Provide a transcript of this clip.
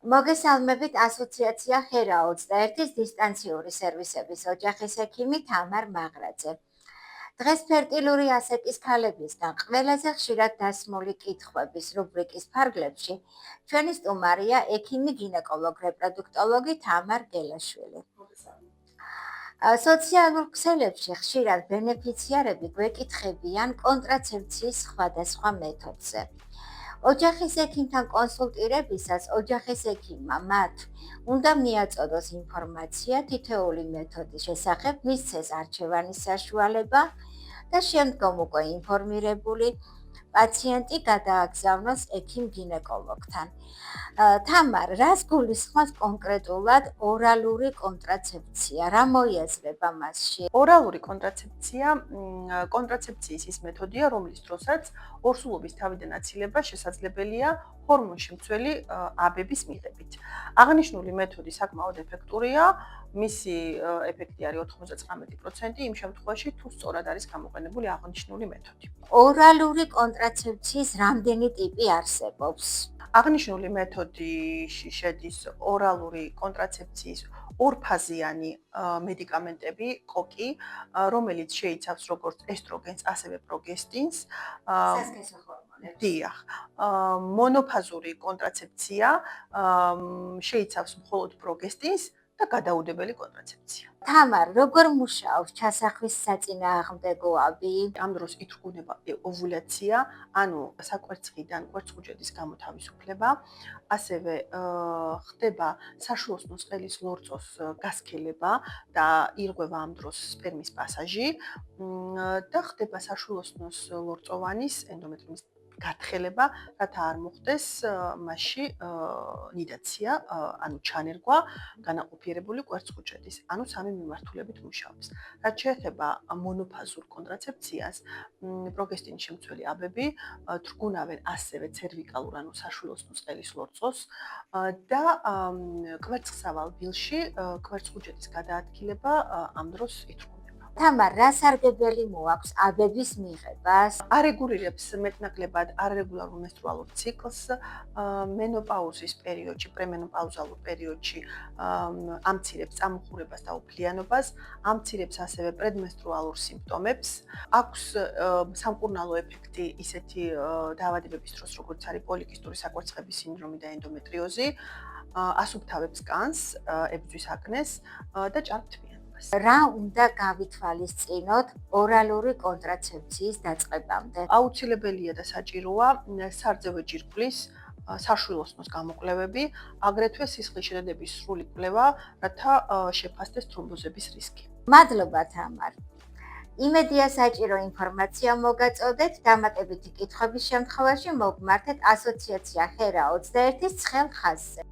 მოგესალმებით ასოციაცია ჰერა 21-ის დისტანციური სერვისების ოჯახის ექიმი თამარ მაღრაძე. დღეს ფერტილური ასაკის ქალებისგან ყველაზე ხშირად დასმული კითხვების რუბრიკის ფარგლებში ჩვენი სტუმარია ექიმი გინეკოლოგ რეპროდუქტოლოგი თამარ გელაშვილი. სოციალურ ქსელებში ხშირად ბენეფიციარები გვეკითხებიან კონტრაცეფციის სხვადასხვა მეთოდზე. ოჯახის ექიმთან კონსულტირებისას ოჯახის ექიმმა მათ უნდა მიაწოდოს ინფორმაცია თითოეული მეთოდის შესახებ, მისცეს არჩევანის საშუალება და შემდგომ უკვე ინფორმირებული პაციენტი გადააგზავნოს ექიმ გინეკოლოგთან. თამარ, რას გულისხმობს კონკრეტულად ორალური კონტრაცეფცია? რა მოიაზრება მასში? ორალური კონტრაცეფცია კონტრაცეფციის ის მეთოდია, რომლის დროსაც ორსულობის თავიდან აცილება შესაძლებელია ჰორმონშემცველი აბების მიღებით. აღნიშნული მეთოდი საკმაოდ ეფექტურია, მისი ეფექტი არის 99% იმ შემთხვევაში, თუ სწორად არის გამოყენებული აღნიშნული მეთოდი. ორალური კონტრაცეფციის რამდენი ტიპი არსებობს? აღნიშნული მეთოდში შედის ორალური კონტრაცეფციის ორფაზიანი მედიკამენტები, კოკი, რომელიც შეიცავს როგორც ესტროგენს, ასევე პროგესტინს. სასქესო ჰორმონებს. დიახ. მონოფაზური კონტრაცეფცია შეიცავს მხოლოდ პროგესტინს და გადაუდებელი კონტრაცეფცია. თამარ, როგორ მუშაობს ჩასახვის საწინააღმდეგოები? ამ დროს ითრგუნება ოვულაცია, ანუ საკვერცხიდან კვერცხუჯედის გამოთავისუფლება, ასევე ხდება საშუალოსნოს ყელის ლორწოს გასქელება და ირღვევა ამ დროს სპერმის პასაჟი და ხდება საშუალოსნოს ლორწოვანის ენდომეტრიის გათხელება, რათა არ მოხდეს მასში ნიდაცია, ანუ ჩანერგვა განაყოფიერებული კვერცხუჯედის, ანუ სამი მიმართულებით მუშაობს. რაც შეეხება მონოფაზურ კონტრაცეფციას, პროგესტინის შემცველი აბები თრგუნავენ ასევე ცერვიკალურ, ანუ საშუალოსნოს ყელის ლორწოს და კვერცხსავალ დილში კვერცხუჯედის გადაადგილება ამ დროს ითრგუნება. თამარ, რა სარგებელი მოაქვს აბების მიღებას? არეგულირებს მეტნაკლებად არეგულარულ მენსტრუალურ ციკლს, მენოპაუზის პერიოდში, პრემენოპაუზალურ პერიოდში ამცირებს წამოხურებას და უფლიანობას, ამცირებს ასევე პრედმენსტრუალურ სიმპტომებს, აქვს სამკურნალო ეფექტი ისეთი დაავადებების დროს, როგორც არის პოლიკისტური საკვერცხების სინდრომი და ენდომეტრიოზი, ასუფთავებს კანს, ებრძვის აკნეს და ჭარბთმიანობას. რა უნდა გავითვალისწინოთ ორალური კონტრაცეფციის დაწყებამდე? აუცილებელია და საჭიროა სარძევე ჯირკვლის საშუალოსნოს გამოკვლევები, აგრეთვე სისხლის შედედების სრული კვლევა, რათა შეფასდეს თრომბოზების რისკი. მადლობა თამარ. იმედია საჭირო ინფორმაცია მოგაწოდეთ, დამატებითი კითხვების შემთხვევაში მოგმართეთ ასოციაცია ჰერა 21-ის ცხელ ხაზზე.